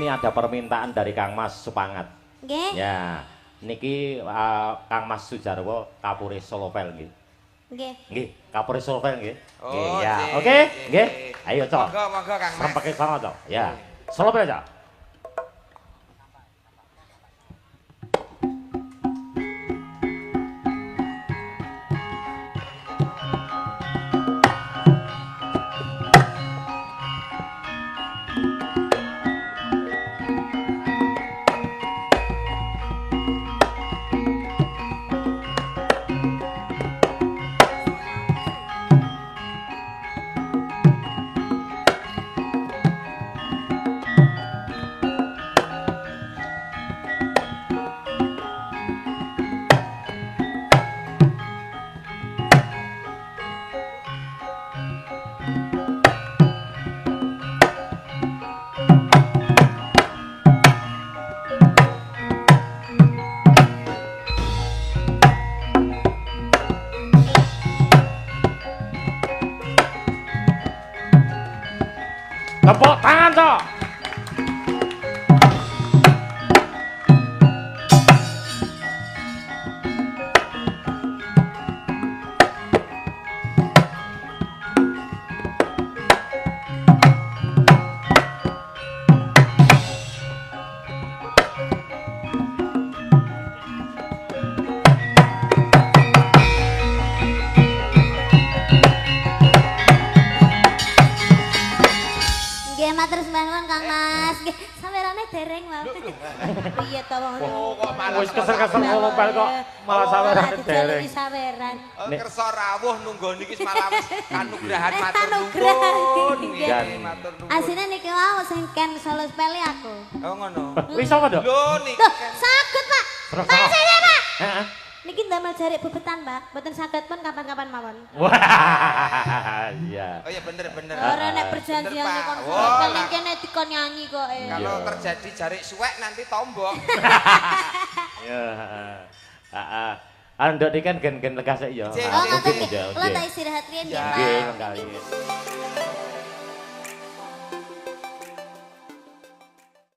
ini ada permintaan dari Kang Mas Supangat. Nggih. Ya, niki Kang Mas Sujarwo Kapuri Solopel nggih. Nggih. Nggih, Kapuri Solopel nggih. Oh, ya. nggih, Oke, nggih, nggih. nggih. Ayo, Cok. Monggo Kang Mas. Sampeke sama, Cok. Ya. Solopel, Cok. Tepuk tangan, Cok. Nggih, matur sembahun Kang Mas. Nggih, sawerane dereng wae. Iya to wong. Oh, kok malah Wis kesel-kesel Solopel kok malah sawerane dereng. Saweran. Kersa rawuh nunggu niki malah wis kanugrahan matur Anugrah. nuwun. Nggih. Nggih, matur nuwun. Asine niki wau sing ken solo spele aku. Oh ngono. Wis apa, Dok? Lho niki Loh, saged, Pak. Terus Pak apa? sini, Pak. Heeh. Niki ndamel jarik bebetan, Mbak. Mboten saged pun kapan-kapan mawon. Wah, iya. Oh ya bener. Ora nek perjanjiane Bener, Pak. kon Wah, kan lah. kene dikon nyanyi kok. Kalau terjadi jarik suwek nanti tombok. Ya, heeh. Ndok iki kan gen-gen lega sik ya. Cek, Oh, cek, ngoten cek. nggih. Kula tak istirahat riyen nggih, Ya. Pak. Nggih, mengkali.